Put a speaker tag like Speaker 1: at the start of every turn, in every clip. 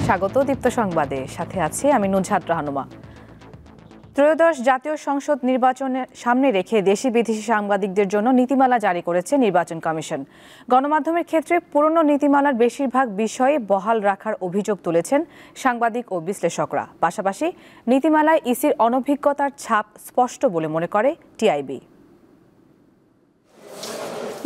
Speaker 1: স্বাগত দীপ্ত সংবাদে, সাথে আছি আমি নুজহাত রাহানুমা। ত্রয়োদশ জাতীয় সংসদ নির্বাচনের সামনে রেখে দেশি বিদেশি সাংবাদিকদের জন্য নীতিমালা জারি করেছে নির্বাচন কমিশন। গণমাধ্যমের ক্ষেত্রে পুরনো নীতিমালার বেশিরভাগ বিষয়ে বহাল রাখার অভিযোগ তুলেছেন সাংবাদিক ও বিশ্লেষকরা। পাশাপাশি নীতিমালায় ইসির অনভিজ্ঞতার ছাপ স্পষ্ট বলে মনে করে টিআইবি।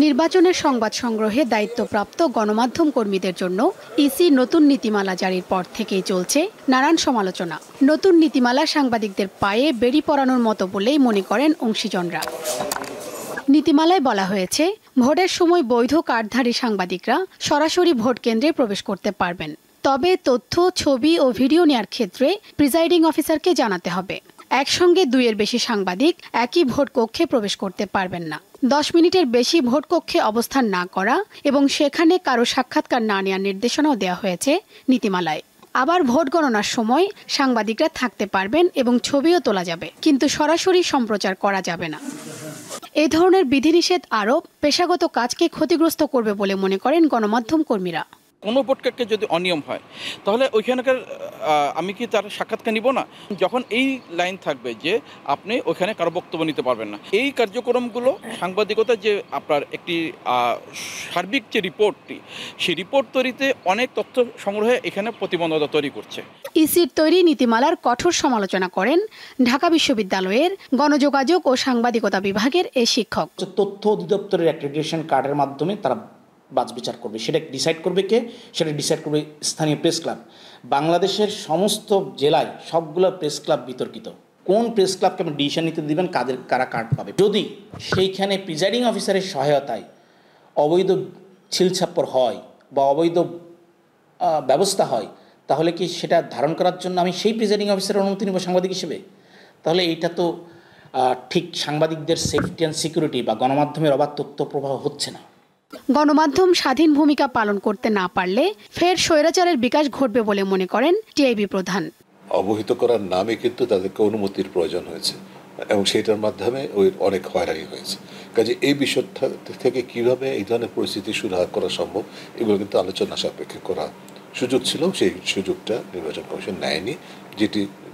Speaker 2: নির্বাচনের সংবাদ সংগ্রহে দায়িত্বপ্রাপ্ত গণমাধ্যম কর্মীদের জন্য ইসি নতুন নীতিমালা জারির পর থেকেই চলছে নানান সমালোচনা। নতুন নীতিমালা সাংবাদিকদের পায়ে বেড়ি পরানোর মতো বলেই মনে করেন অংশীজনরা। নীতিমালায় বলা হয়েছে, ভোটের সময় বৈধ কার্ডধারী সাংবাদিকরা সরাসরি ভোট কেন্দ্রে প্রবেশ করতে পারবেন। তবে তথ্য, ছবি ও ভিডিও নেয়ার ক্ষেত্রে প্রিজাইডিং অফিসারকে জানাতে হবে। একসঙ্গে 2-এর বেশি সাংবাদিক একই ভোট কক্ষে প্রবেশ করতে পারবেন না। 10 মিনিটের বেশি ভোট কক্ষে অবস্থান না করা এবং সেখানে কারো সাক্ষাৎকার না নেওয়ার নির্দেশনাও দেওয়া হয়েছে নীতিমালায়। আবার ভোট গণনার সময় সাংবাদিকরা থাকতে পারবেন এবং ছবিও তোলা যাবে, কিন্তু সরাসরি সম্প্রচার করা যাবে না। এ ধরনের বিধিনিষেধ আরোপ পেশাগত কাজকে ক্ষতিগ্রস্ত করবে বলে মনে করেন গণমাধ্যম কর্মীরা।
Speaker 3: কোনো ভোটকারকে যদি অনিয়ম হয় তাহলে ওইখানকার আমি কি তার সাক্ষাৎকার নিব না? যখন এই লাইন থাকবে যে আপনি ওইখানে কারো বক্তব্য নিতে পারবেন না, এই কার্যক্রমগুলো সাংবাদিকতা যে আপনার একটি সার্বিক যে রিপোর্টটি, সেই রিপোর্ট তৈরিতে অনেক তথ্য সংগ্রহে এখানে প্রতিবন্ধকতা তৈরি করছে।
Speaker 2: ইসির তৈরি নীতিমালার কঠোর সমালোচনা করেন ঢাকা বিশ্ববিদ্যালয়ের গণযোগাযোগ ও সাংবাদিকতা বিভাগের এই শিক্ষক।
Speaker 4: তথ্য অধিদপ্তরের অ্যাক্রেডিটেশন কার্ডের মাধ্যমে তারা বাছবিচার করবে, সেটা ডিসাইড করবে কে? সেটা ডিসাইড করবে স্থানীয় প্রেস ক্লাব। বাংলাদেশের সমস্ত জেলায় সবগুলো প্রেস ক্লাব বিতর্কিত। কোন প্রেস ক্লাবকে আপনি ডিসিশন নিতে দিবেন কারা কার্ড পাবে? যদি সেইখানে প্রিজাইডিং অফিসারের সহায়তায় অবৈধ ছিলছাপ্পর হয় বা অবৈধ ব্যবস্থা হয়, তাহলে কি সেটা ধারণ করার জন্য আমি সেই প্রিজাইডিং অফিসারের অনুমতি নেব সাংবাদিক হিসেবে? তাহলে এইটা তো ঠিক সাংবাদিকদের সেফটি অ্যান্ড সিকিউরিটি বা গণমাধ্যমের অবাধ তথ্য প্রবাহ হচ্ছে না।
Speaker 2: গণমাধ্যম স্বাধীন ভূমিকা পালন করতে না পারলে ফের স্বৈরাচারের বিকাশ ঘটবে বলে মনে করেন টিআইবি প্রধান।
Speaker 5: অবহিত করার নামে কিন্তু তাদেরকে অনুমতির প্রয়োজন হয়েছে এবং সেটার মাধ্যমে অনেক হয়রানি হয়েছে। কাজে এই বিষয় থেকে কিভাবে এই ধরনের পরিস্থিতি সুরাহা করা সম্ভব, এগুলো কিন্তু আলোচনা সাপেক্ষে করা সুযোগ ছিল। সেই সুযোগটা নির্বাচন কমিশন নেয়নি,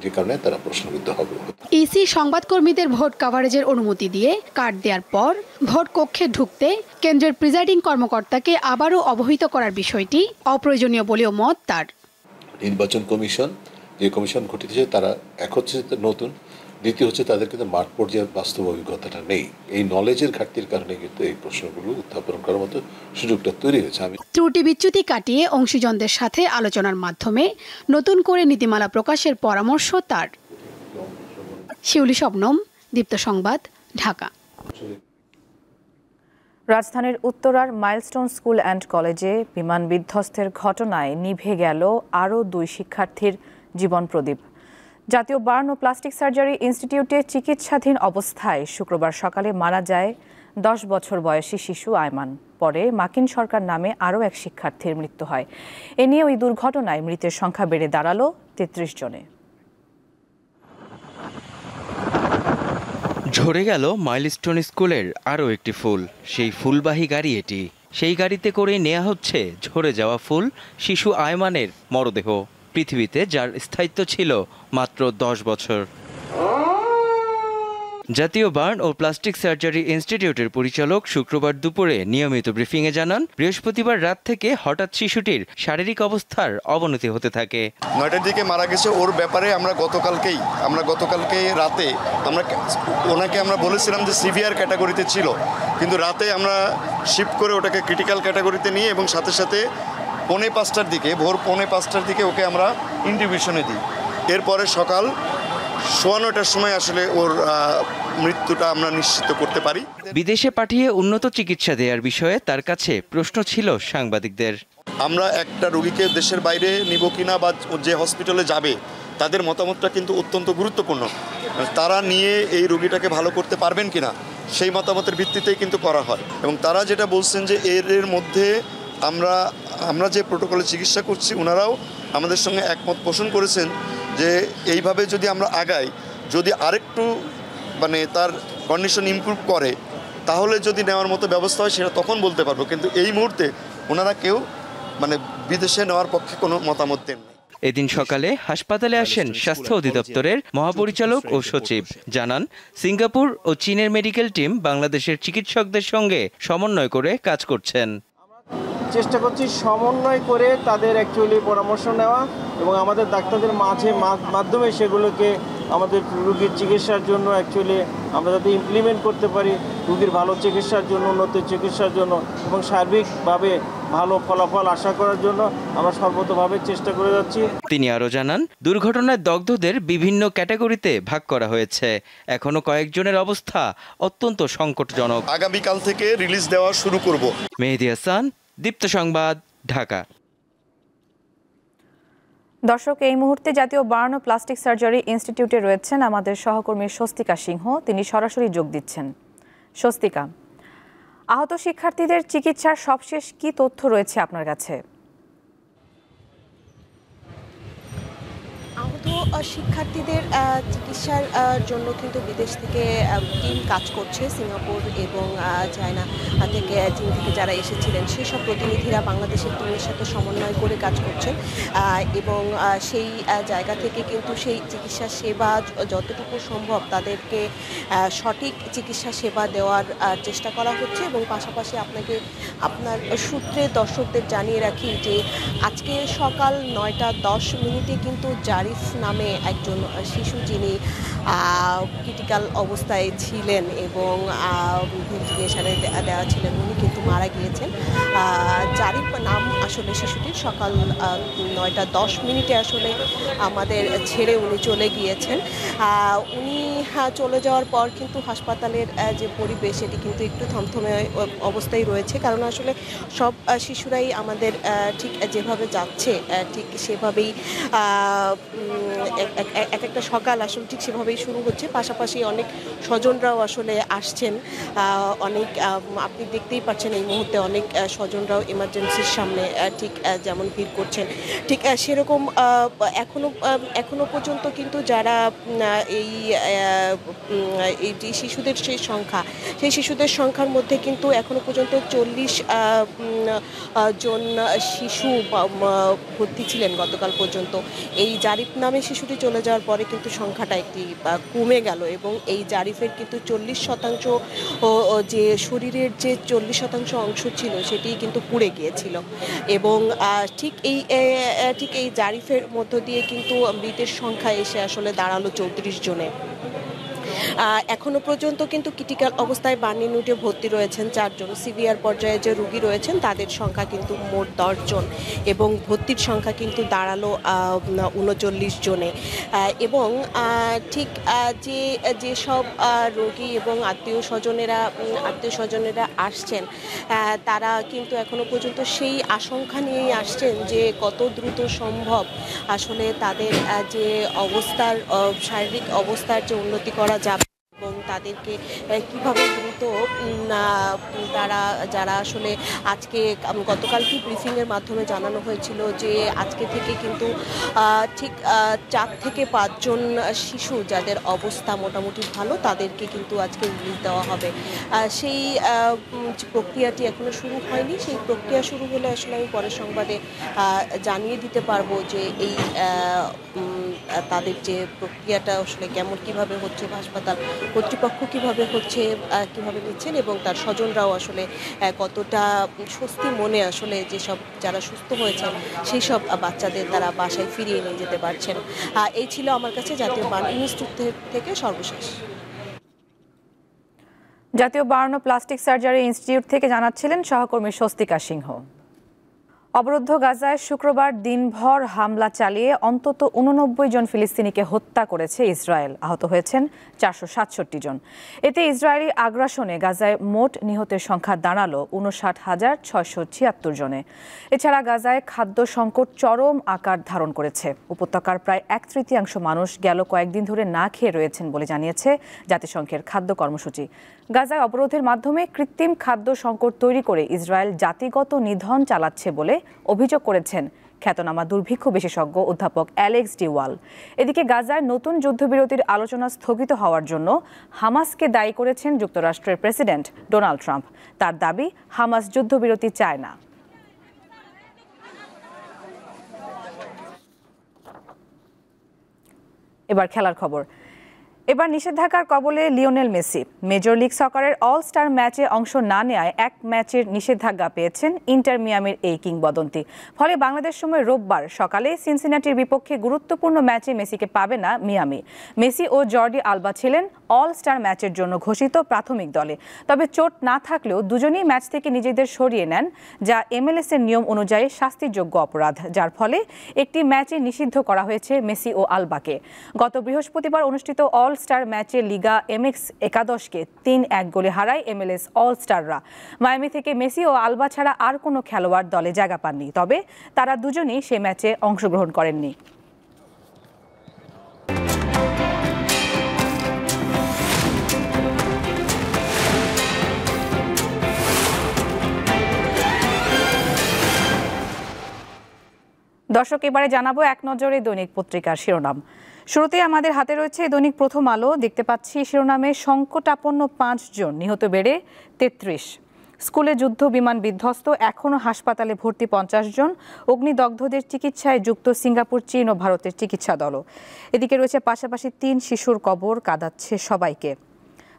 Speaker 5: যে কারণে তারা প্রশ্নবিদ্ধ হবে।
Speaker 2: ইসি সংবাদকর্মীদের ভোট কভারেজের অনুমতি দিয়ে কার্ড দেওয়ার পর ভোট কক্ষে ঢুকতে কেন্দ্রের প্রিজাইডিং কর্মকর্তাকে আবারও অবহিত করার বিষয়টি অপ্রয়োজনীয় বলেও মত তার।
Speaker 5: নির্বাচন কমিশন যে কমিশন গঠিত, তারা এক হচ্ছে নতুন, দ্বিতীয় হচ্ছে তাদের কিন্তু মাঠ পর্যায়ের বাস্তব অভিজ্ঞতাটা নেই। এই নলেজের ঘাটতির কারণে কিন্তু এই প্রশ্নগুলো উত্থাপন করার মতো সুযোগটা তৈরি হয়েছে।
Speaker 2: ত্রুটি বিচ্যুতি কাটিয়ে অংশীজনদের সাথে আলোচনার মাধ্যমে নতুন করে নীতিমালা প্রকাশের পরামর্শ তার। শিউলি শবনম, দীপ্ত সংবাদ, ঢাকা।
Speaker 1: রাজধানীর উত্তরার মাইলস্টোন স্কুল অ্যান্ড কলেজে বিমান বিধ্বস্তের ঘটনায় নিভে গেল আরও 2 শিক্ষার্থীর জীবন প্রদীপ। জাতীয় বার্ন ও প্লাস্টিক সার্জারি ইনস্টিটিউটে চিকিৎসাধীন অবস্থায় শুক্রবার সকালে মারা যায় 10 বছর বয়সী শিশু আয়মান। পরে মাকিন সরকার নামে আরও এক শিক্ষার্থীর মৃত্যু হয়। এ নিয়ে ওই দুর্ঘটনায় মৃতের সংখ্যা বেড়ে দাঁড়ালো 33 জনে।
Speaker 6: ঝরে গেল মাইলস্টোন স্কুলের আরও একটি ফুল। সেই ফুলবাহী গাড়ি এটি। সেই গাড়িতে করে নেওয়া হচ্ছে ঝরে যাওয়া ফুল, শিশু আয়মানের মরদেহ, পৃথিবীতে যার স্থায়িত্ব ছিল মাত্র 10 বছর। জাতীয় বার্ন ও প্লাস্টিক সার্জারি ইনস্টিটিউটের পরিচালক শুক্রবার দুপুরে নিয়মিত ব্রিফিংয়ে জানান, বৃহস্পতিবার রাত থেকে হঠাৎ শিশুটির শারীরিক অবস্থার অবনতি হতে থাকে।
Speaker 7: 9টার দিকে মারা গেছে। ওর ব্যাপারে আমরা গতকালকে রাতে ওনাকে আমরা বলেছিলাম যে সিভিয়ার ক্যাটাগরিতে ছিল, কিন্তু রাতে আমরা শিফট করে ওটাকে ক্রিটিক্যাল ক্যাটাগরিতে নিয়ে এবং সাথে সাথে ভোর 5:45টার দিকে ওকে আমরা ইনটিউবেশনে দিই। এরপরে সকাল 9:15টার সময় আসলে ওর মৃত্যুটা আমরা নিশ্চিত করতে পারি।
Speaker 6: বিদেশে পাঠিয়ে উন্নত চিকিৎসা দেওয়ার বিষয়ে তার কাছে প্রশ্ন ছিল সাংবাদিকদের।
Speaker 7: আমরা একটা রোগীকে দেশের বাইরে নিব কিনা বা যে হসপিটালে যাবে তাদের মতামতটা কিন্তু অত্যন্ত গুরুত্বপূর্ণ। তারা নিয়ে এই রোগীটাকে ভালো করতে পারবেন কিনা সেই মতামতের ভিত্তিতেই কিন্তু করা হয়। এবং তারা যেটা বলছেন যে এর মধ্যে আমরা যে প্রোটোকলে চিকিৎসা করছি, ওনারাও আমাদের সঙ্গে একমত পোষণ করেছেন যে এইভাবে যদি আমরা আগাই, যদি আরেকটু তার কন্ডিশন ইমপ্রুভ করে, তাহলে যদি নেওয়ার মতো ব্যবস্থা হয় সেটা তখন বলতে পারবো। কিন্তু এই মুহূর্তে ওনারা কেউ বিদেশে নেওয়ার পক্ষে কোনো মতামত দেন।
Speaker 6: এদিন সকালে হাসপাতালে আসেন স্বাস্থ্য অধিদপ্তরের মহাপরিচালক ও সচিব। জানান, সিঙ্গাপুর ও চীনের মেডিকেল টিম বাংলাদেশের চিকিৎসকদের সঙ্গে সমন্বয় করে কাজ করছেন।
Speaker 8: চেষ্টা করছি সমন্বয় করে তাদের অ্যাকচুয়ালি পরামর্শ নেওয়া এবং আমাদের ডাক্তারদের মাধ্যমে সেগুলোকে আমাদের রোগীর চিকিৎসার জন্য অ্যাকচুয়ালি আমরা যাতে ইমপ্লিমেন্ট করতে পারি, রোগীর ভালো চিকিৎসার জন্য, উন্নত চিকিৎসার জন্য এবং সার্বিকভাবে ভালো ফলাফল আশা করার জন্য আমরা সর্বতভাবে চেষ্টা করে যাচ্ছি।
Speaker 6: তিনি আরও জানান, দুর্ঘটনায় দগ্ধদের বিভিন্ন ক্যাটাগরিতে ভাগ করা হয়েছে। এখনো কয়েকজনের অবস্থা অত্যন্ত সংকটজনক।
Speaker 7: আগামীকাল থেকে রিলিজ দেওয়া শুরু করব।
Speaker 6: মেহেদী হাসান, দীপ্ত সংবাদ, ঢাকা।
Speaker 1: দর্শক, এই মুহূর্তে জাতীয় বার্ন ও প্লাস্টিক সার্জারি ইনস্টিটিউটে রয়েছেন আমাদের সহকর্মী স্বস্তিকা সিংহ। তিনি সরাসরি যোগ দিচ্ছেন। স্বস্তিকা, আহত শিক্ষার্থীদের চিকিৎসার সবশেষ কি তথ্য রয়েছে আপনার কাছে?
Speaker 9: আহত শিক্ষার্থীদের চিকিৎসার জন্য কিন্তু বিদেশ থেকে টিম কাজ করছে। সিঙ্গাপুর এবং চায়না থেকে চীন থেকে যারা এসেছিলেন সেই সব প্রতিনিধিরা বাংলাদেশের টিমের সাথে সমন্বয় করে কাজ করছেন এবং সেই জায়গা থেকে কিন্তু সেই চিকিৎসা সেবা যতটুকু সম্ভব তাদেরকে সঠিক চিকিৎসা সেবা দেওয়ার চেষ্টা করা হচ্ছে। এবং পাশাপাশি আপনার সূত্রে দর্শকদের জানিয়ে রাখি যে আজকে সকাল 9:10 কিন্তু জারিফ নামে একজন শিশু, যিনি ক্রিটিক্যাল অবস্থায় ছিলেন এবং ভেন্টিলেশনে দেওয়া ছিলেন, উনি কিন্তু মারা গিয়েছেন। জারিফ নাম আসলে শিশুটির। সকাল 9:10 আসলে আমাদের ছেড়ে উনি চলে গিয়েছেন। উনি চলে যাওয়ার পর কিন্তু হাসপাতালের যে পরিবেশ সেটি কিন্তু একটু থমথমে অবস্থায় রয়েছে, কারণ আসলে সব শিশুরাই আমাদের ঠিক যেভাবে যাচ্ছে ঠিক সেভাবেই এক একটা সকাল আসলে ঠিক সেভাবেই শুরু হচ্ছে। পাশাপাশি অনেক স্বজনরাও আসলে আসছেন। অনেক আপনি দেখতেই পাচ্ছেন এই মুহূর্তে অনেক স্বজনরাও এমার্জেন্সির সামনে ঠিক যেমন ভিড় করছেন, ঠিক সেরকম এখনো পর্যন্ত কিন্তু যারা এই যে শিশুদের সেই শিশুদের সংখ্যার মধ্যে কিন্তু এখনো পর্যন্ত 40 জন শিশু ভর্তি ছিলেন গতকাল পর্যন্ত। এই জারিফ নামে শিশুটি চলে যাওয়ার পরে কিন্তু সংখ্যাটা একটি কমে গেল এবং এই জারিফের কিন্তু 40% যে শরীরের যে 40% অংশ ছিল সেটি কিন্তু পুড়ে গিয়েছিল এবং ঠিক এই জারিফের মধ্য দিয়ে কিন্তু মৃতের সংখ্যা এসে আসলে দাঁড়ালো 34 জনে। এখনো পর্যন্ত কিন্তু ক্রিটিক্যাল অবস্থায় বার্ন ইউনিটে ভর্তি রয়েছেন 4 জন। সিভিয়ার পর্যায়ে যে রোগী রয়েছেন তাদের সংখ্যা কিন্তু মোট 10 জন এবং ভর্তির সংখ্যা কিন্তু দাঁড়ালো 39 জনে। এবং ঠিক যেসব রোগী এবং আত্মীয় স্বজনেরা আসছেন তারা কিন্তু এখনো পর্যন্ত সেই আশঙ্কা নিয়েই আসছেন যে কত দ্রুত সম্ভব আসলে তাদের যে শারীরিক অবস্থার যে উন্নতি করা যাবে এবং তাদেরকে কীভাবে দ্রুত যারা আসলে আজকে গতকালকে ব্রিফিংয়ের মাধ্যমে জানানো হয়েছিল যে আজকে থেকে কিন্তু ঠিক 4 থেকে 5 জন শিশু যাদের অবস্থা মোটামুটি ভালো তাদেরকে কিন্তু আজকে রিলিজ দেওয়া হবে। সেই প্রক্রিয়াটি এখনো শুরু হয়নি। সেই প্রক্রিয়া শুরু হলে আসলে আমি পরের সংবাদে জানিয়ে দিতে পারবো যে এই তাদের যে প্রক্রিয়াটা আসলে কিভাবে হচ্ছে, হাসপাতাল কর্তৃপক্ষ কিভাবে নিচ্ছেন এবং তার স্বজনরাও আসলে কতটা স্বস্তি মনে আসলে যেসব যারা সুস্থ হয়েছেন সেই সব বাচ্চাদের তারা বাসায় ফিরিয়ে নিয়ে যেতে পারছেন। এই ছিল আমার কাছে জাতীয় বার্ন ইনস্টিটিউট থেকে সর্বশেষ।
Speaker 1: জাতীয় বার্ন ও প্লাস্টিক সার্জারি ইনস্টিটিউট থেকে জানাচ্ছিলেন সহকর্মী স্বস্তিকা সিংহ। অবরুদ্ধ গাজায় শুক্রবার দিনভর হামলা চালিয়ে অন্তত 89 জন ফিলিস্তিনিকে হত্যা করেছে ইসরায়েল। আহত হয়েছেন 467 জন। এতে ইসরায়েলি আগ্রাসনে গাজায় মোট নিহতের সংখ্যা দাঁড়ালো 59,676 জনে। এছাড়া গাজায় খাদ্য সংকট চরম আকার ধারণ করেছে। উপত্যকার প্রায় 1/3 মানুষ গেল কয়েকদিন ধরে না খেয়ে রয়েছেন বলে জানিয়েছে জাতিসংঘের খাদ্য কর্মসূচি। গাজায় অবরোধের মাধ্যমে কৃত্রিম খাদ্য সংকট তৈরি করে ইসরায়েল জাতিগত নিধন চালাচ্ছে বলে অভিযোগ করেছেন খ্যাতনামা দুর্ভিক্ষ বিশেষজ্ঞ অধ্যাপক অ্যালেক্স ডি ওয়াল। এদিকে গাজায় নতুন যুদ্ধবিরতির আলোচনা স্থগিত হওয়ার জন্য হামাসকে দায়ী করেছেন যুক্তরাষ্ট্রের প্রেসিডেন্ট ডোনাল্ড ট্রাম্প। তার দাবি, হামাস যুদ্ধবিরতি চায় না। এবার খেলার খবর। এবার নিষেধাজ্ঞার কবলে লিওনেল মেসি। মেজর লিগ সকারের অল স্টার ম্যাচে অংশ না নেওয়ায় এক ম্যাচের নিষেধাজ্ঞা পেয়েছেন ইন্টার মিয়ামির এই কিংবদন্তি। ফলে বাংলাদেশ সময় রোববার সকালে সিনসিনাটির বিপক্ষে গুরুত্বপূর্ণ ম্যাচে মেসিকে পাবে না মিয়ামি। মেসি ও জর্ডি আলবা ছিলেন অল স্টার ম্যাচের জন্য ঘোষিত প্রাথমিক দলে। তবে চোট না থাকলেও দুজনেই ম্যাচ থেকে নিজেদের সরিয়ে নেন, যা MLS এর নিয়ম অনুযায়ী শাস্তিযোগ্য অপরাধ, যার ফলে একটি ম্যাচে নিষিদ্ধ করা হয়েছে মেসি ও আলবাকে। গত বৃহস্পতিবার অনুষ্ঠিত অল স্টার ম্যাচে লিগা MX একাদশকে 3-1 গোলে হারায় MLS অল স্টাররা। মায়ামি থেকে মেসি ও আলবা ছাড়া আর কোনো খেলোয়াড় দলে জায়গা পাননি, তবে তারা দুজনেই সে ম্যাচে অংশগ্রহণ করেননি। দর্শক, এবারে জানাবো এক নজরে দৈনিক পত্রিকার শিরোনাম। শুরুতেই আমাদের হাতে রয়েছে দৈনিক প্রথম আলো। দেখতে পাচ্ছি শিরোনামে সংকটাপন্ন 5 জন, নিহত বেড়ে 33। স্কুলে যুদ্ধ বিমান বিধ্বস্ত, এখনও হাসপাতালে ভর্তি 50 জন। অগ্নিদগ্ধদের চিকিৎসায় যুক্ত সিঙ্গাপুর, চীন ও ভারতের চিকিৎসা দলও। এদিকে রয়েছে পাশাপাশি 3 শিশুর কবর কাঁদাচ্ছে সবাইকে।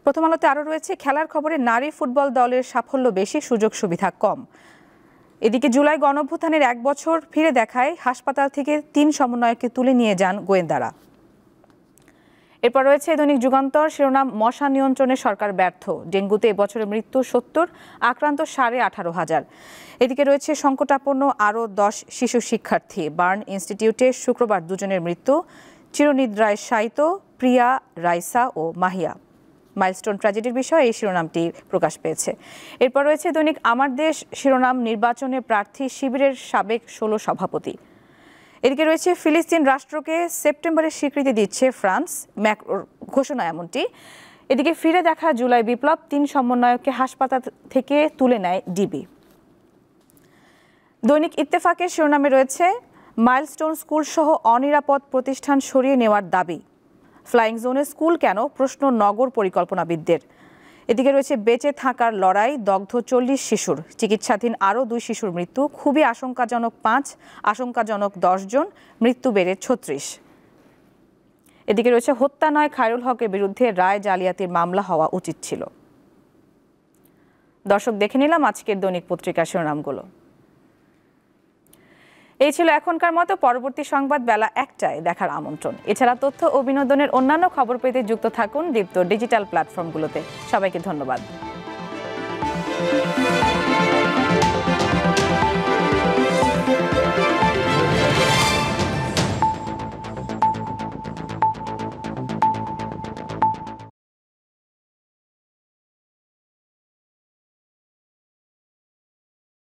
Speaker 1: প্রথম আলোতে আরও রয়েছে খেলার খবরে নারী ফুটবল দলের সাফল্য বেশি, সুযোগ সুবিধা কম। এদিকে জুলাই গণঅভ্যুত্থানের 1 বছর ফিরে দেখায় হাসপাতাল থেকে 3 সমন্বয়ককে তুলে নিয়ে যান গোয়েন্দারা। এরপর রয়েছে দৈনিক যুগান্তর, শিরোনাম মশা নিয়ন্ত্রণে সরকার ব্যর্থ। ডেঙ্গুতে এবছরের মৃত্যু 70, আক্রান্ত 18,500। এদিকে রয়েছে সংকটাপন্ন আরও 10 শিশু শিক্ষার্থী। বার্ন ইনস্টিটিউটে শুক্রবার 2 জনের মৃত্যু, চিরনিদ্রায় শায়িত প্রিয়া, রাইসা ও মাহিয়া। মাইলস্টোন ট্র্যাজেডির বিষয়ে এই শিরোনামটি প্রকাশ পেয়েছে। এরপর রয়েছে দৈনিক আমার দেশ, শিরোনাম নির্বাচনে প্রার্থী শিবিরের সাবেক 16 সভাপতি। এদিকে রয়েছে ফিলিস্তিন রাষ্ট্রকে সেপ্টেম্বরে স্বীকৃতি দিচ্ছে ফ্রান্স, ম্যাক্রোর ঘোষণা এমনটি। এদিকে ফিরে দেখা জুলাই বিপ্লব, 3 সমন্বয়ককে হাসপাতাল থেকে তুলে নেয় ডিবি। দৈনিক ইত্তেফাকের শিরোনামে রয়েছে মাইলস্টোন স্কুল সহ অনিরাপদ প্রতিষ্ঠান সরিয়ে নেওয়ার দাবি। ফ্লাইং জোনে স্কুল কেন, প্রশ্ন নগর পরিকল্পনাবিদদের। এদিকে রয়েছে বেঁচে থাকার লড়াই, দগ্ধ 40 শিশুর। চিকিৎসাধীন আরও 2 শিশুর মৃত্যু, খুবই আশঙ্কাজনক 5, আশঙ্কাজনক 10 জন, মৃত্যু বেড়ে 36। এদিকে রয়েছে হত্যা নয়, খায়রুল হকের বিরুদ্ধে রায় জালিয়াতির মামলা হওয়া উচিত ছিল। দর্শক, দেখে নিলাম আজকের দৈনিক পত্রিকার শিরোনামগুলো। এই ছিল এখনকার মতো। পরবর্তী সংবাদ বেলা 1টায় দেখার আমন্ত্রণ। এছাড়া তথ্য ও বিনোদনের অন্যান্য খবর পেতে যুক্ত থাকুন দীপ্ত ডিজিটাল প্ল্যাটফর্মগুলোতে। সবাইকে ধন্যবাদ।